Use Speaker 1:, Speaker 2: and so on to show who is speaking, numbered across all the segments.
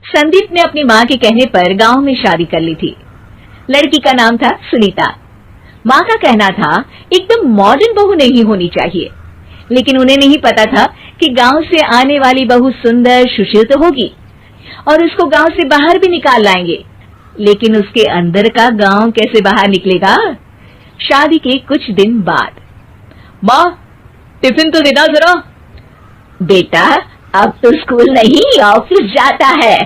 Speaker 1: संदीप ने अपनी माँ के कहने पर गांव में शादी कर ली थी। लड़की का नाम था सुनीता। माँ का कहना था एकदम मॉडर्न बहू नहीं होनी चाहिए, लेकिन उन्हें नहीं पता था कि गांव से आने वाली बहू सुंदर सुशील तो होगी और उसको गांव से बाहर भी निकाल लाएंगे, लेकिन उसके अंदर का गांव कैसे बाहर निकलेगा। शादी के कुछ दिन बाद,
Speaker 2: माँ टिफिन तो देना जरा।
Speaker 1: बेटा अब तो स्कूल नहीं ऑफिस जाता है,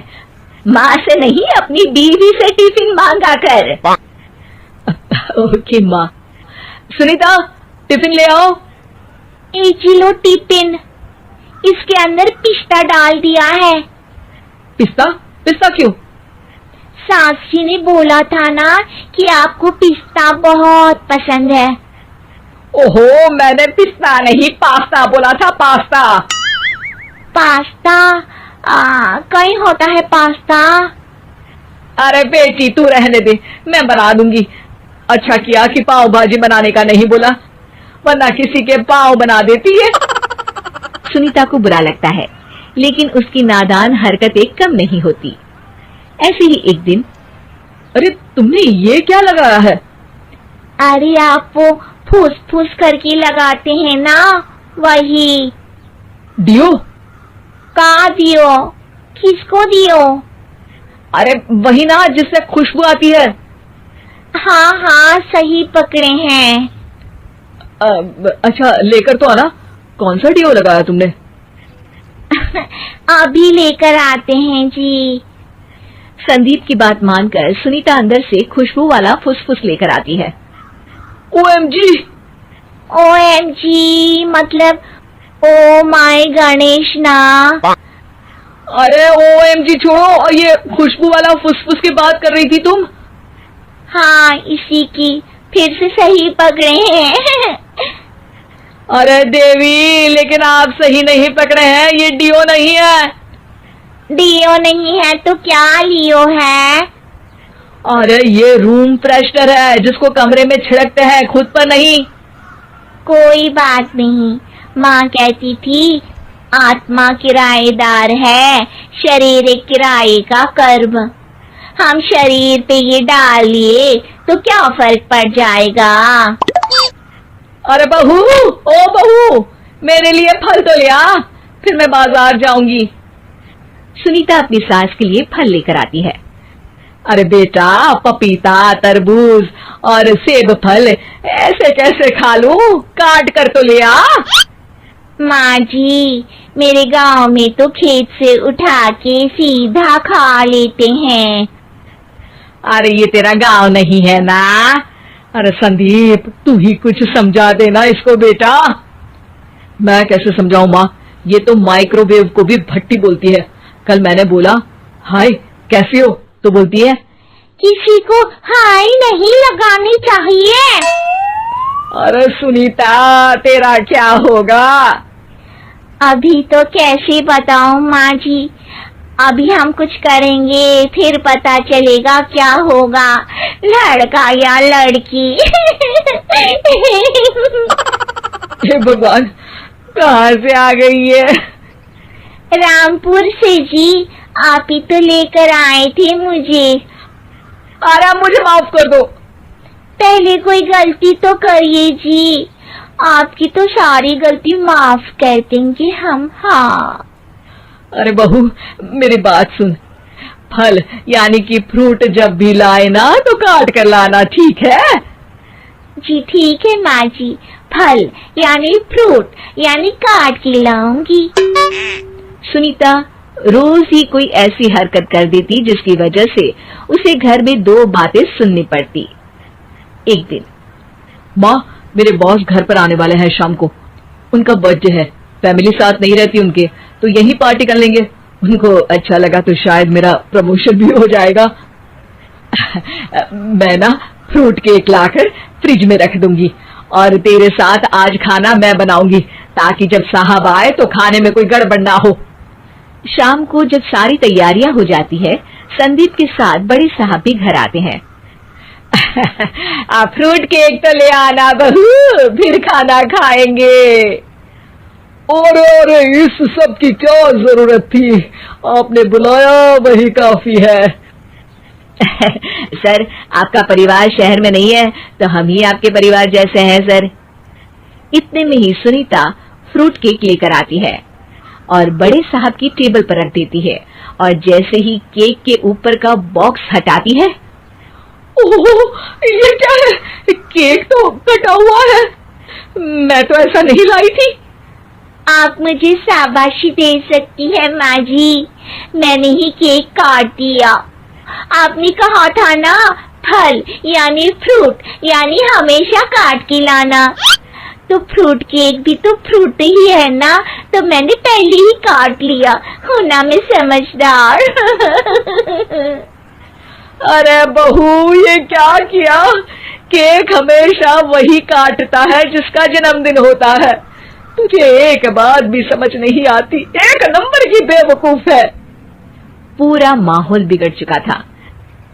Speaker 1: माँ से नहीं अपनी बीवी से टिफिन मांगा कर।
Speaker 2: ओके माँ। सुनीता टिफिन ले आओ।
Speaker 3: 1 किलो टिफिन, इसके अंदर पिस्ता डाल दिया है।
Speaker 2: पिस्ता? पिस्ता क्यों?
Speaker 3: सास जी ने बोला था ना कि आपको पिस्ता बहुत पसंद है।
Speaker 2: ओहो, मैंने पिस्ता नहीं पास्ता बोला था, पास्ता।
Speaker 3: पास्ता? कहीं होता है पास्ता?
Speaker 2: अरे बेटी तू रहने दे, मैं बना दूंगी। अच्छा किया कि पाव भाजी बनाने का नहीं बोला, वरना किसी के पाव बना देती है।
Speaker 1: सुनीता को बुरा लगता है, लेकिन उसकी नादान हरकतें कम नहीं होती। ऐसे ही एक दिन,
Speaker 2: अरे तुमने ये क्या लगाया है?
Speaker 3: अरे आप वो फूस फूस करके लगाते हैं ना, वही।
Speaker 2: डियो?
Speaker 3: का दियो? किसको दियो?
Speaker 2: अरे वही ना जिससे खुशबू आती है।
Speaker 3: हाँ हाँ सही पकड़े हैं।
Speaker 2: अच्छा लेकर तो आना। कौन सा डियो लगाया तुमने?
Speaker 3: अभी लेकर आते हैं जी।
Speaker 1: संदीप की बात मानकर सुनीता अंदर से खुशबू वाला फुसफुस लेकर आती है।
Speaker 2: OMG!
Speaker 3: OMG मतलब ओ माय गणेश ना।
Speaker 2: अरे OMG छोड़ो, ये खुशबू वाला फुसफुस की बात कर रही थी तुम?
Speaker 3: हाँ इसी की, फिर से सही पकड़े हैं।
Speaker 2: अरे देवी, लेकिन आप सही नहीं पकड़े हैं, ये डियो नहीं है।
Speaker 3: डियो नहीं है तो क्या लियो है?
Speaker 2: अरे ये रूम फ्रेशनर है, जिसको कमरे में छिड़कते हैं, खुद पर नहीं।
Speaker 3: कोई बात नहीं, माँ कहती थी आत्मा किराएदार है, शरीर एक किराए का कर्म। हम शरीर पे ये डाल लिए तो क्या फर्क पड़ जाएगा।
Speaker 2: अरे बहू, ओ बहू, मेरे लिए फल तो ले आ, फिर मैं बाजार जाऊंगी।
Speaker 1: सुनीता अपनी सास के लिए फल लेकर आती है।
Speaker 2: अरे बेटा, पपीता, तरबूज और सेब फल ऐसे कैसे खा लूं, काट कर तो ले आ।
Speaker 3: माँ जी, मेरे गांव में तो खेत से उठा के सीधा खा लेते हैं।
Speaker 2: अरे ये तेरा गांव नहीं है ना। अरे संदीप, तू ही कुछ समझा देना इसको बेटा। मैं कैसे समझाऊं माँ, ये तो माइक्रोवेव को भी भट्टी बोलती है। कल मैंने बोला हाय कैसी हो, तो बोलती है
Speaker 3: किसी को हाय नहीं लगानी चाहिए।
Speaker 2: अरे सुनीता, तेरा क्या होगा?
Speaker 3: अभी तो कैसे बताऊं माँ जी, अभी हम कुछ करेंगे फिर पता चलेगा क्या होगा, लड़का या लड़की।
Speaker 2: हे भगवान, कहाँ से आ गई है?
Speaker 3: रामपुर से जी, आप ही तो लेकर आए थे मुझे।
Speaker 2: अरे मुझे माफ कर दो।
Speaker 3: पहले कोई गलती तो करिए जी, आपकी तो सारी गलती माफ कर देंगे हम। हाँ
Speaker 2: अरे बहू, मेरी बात सुन, फल यानी कि फ्रूट जब भी लाए ना तो काट कर लाना, ठीक है?
Speaker 3: जी ठीक है माँ जी, फल यानी फ्रूट यानी काट के लाऊंगी।
Speaker 1: सुनीता रोज ही कोई ऐसी हरकत कर देती जिसकी वजह से उसे घर में 2 बातें सुननी पड़ती। एक दिन,
Speaker 2: माँ मेरे बॉस घर पर आने वाले हैं शाम को, उनका बर्थडे है, फैमिली साथ नहीं रहती उनके, तो यही पार्टी कर लेंगे। उनको अच्छा लगा तो शायद मेरा प्रमोशन भी हो जाएगा। मैं ना फ्रूट केक लाकर फ्रिज में रख दूंगी और तेरे साथ आज खाना मैं बनाऊंगी, ताकि जब साहब आए तो खाने में कोई गड़बड़ ना हो।
Speaker 1: शाम को जब सारी तैयारियां हो जाती है, संदीप के साथ बड़े साहब भी घर आते हैं।
Speaker 2: फ्रूट केक तो ले आना बहू, फिर खाना खाएंगे। अरे अरे, इस सब की क्या जरूरत थी? आपने बुलाया वही काफी है।
Speaker 1: सर, आपका परिवार शहर में नहीं है तो हम ही आपके परिवार जैसे हैं सर। इतने में ही सुनीता फ्रूट केक लेकर आती है और बड़े साहब की टेबल पर रख देती है और जैसे ही केक के ऊपर का बॉक्स हटाती है,
Speaker 2: ओह, ये क्या है? केक तो कटा हुआ है। मैं तो ऐसा नहीं लाई थी।
Speaker 3: आप मुझे शाबाशी दे सकती है माँ जी, मैंने ही केक काट दिया। आपने कहा था ना, फल यानी फ्रूट यानी हमेशा काट के लाना, तो फ्रूट केक भी तो फ्रूट ही है ना, तो मैंने पहले ही काट लिया। होना मैं समझदार।
Speaker 2: अरे बहू, ये क्या किया? केक हमेशा वही काटता है जिसका जन्मदिन होता है। तुझे एक बात भी समझ नहीं आती, एक नंबर की बेवकूफ है।
Speaker 1: पूरा माहौल बिगड़ चुका था।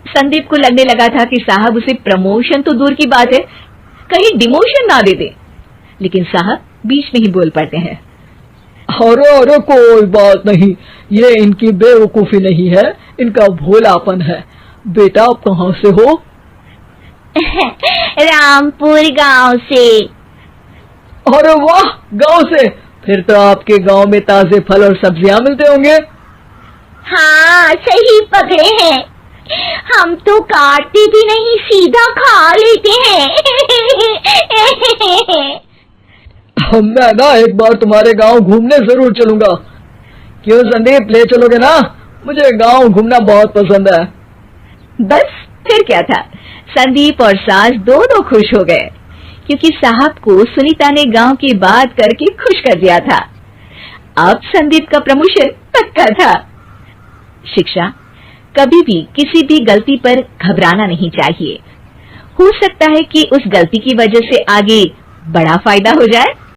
Speaker 1: संदीप को लगने लगा था कि साहब उसे प्रमोशन तो दूर की बात है, कहीं डिमोशन ना दे दे, लेकिन साहब बीच में ही बोल पड़ते हैं।
Speaker 2: अरे अरे, कोई बात नहीं, ये इनकी बेवकूफी नहीं है, इनका भोलापन है। बेटा, आप कहाँ से हो?
Speaker 3: रामपुर गांव से।
Speaker 2: अरे वाह, गांव से? फिर तो आपके गांव में ताजे फल और सब्जियां मिलते होंगे।
Speaker 3: हाँ, सही पकड़े हैं। हम तो काटते भी नहीं, सीधा खा लेते हैं।
Speaker 2: मैं ना एक बार तुम्हारे गांव घूमने जरूर चलूंगा। क्यों संदीप, ले चलोगे ना? मुझे गांव घूमना बहुत पसंद है।
Speaker 1: बस फिर क्या था, संदीप और सास दोनों खुश हो गए क्योंकि साहब को सुनीता ने गांव की बात करके खुश कर दिया था। अब संदीप का प्रमोशन पक्का था। शिक्षा, कभी भी किसी भी गलती पर घबराना नहीं चाहिए। हो सकता है कि उस गलती की वजह से आगे बड़ा फायदा हो जाए।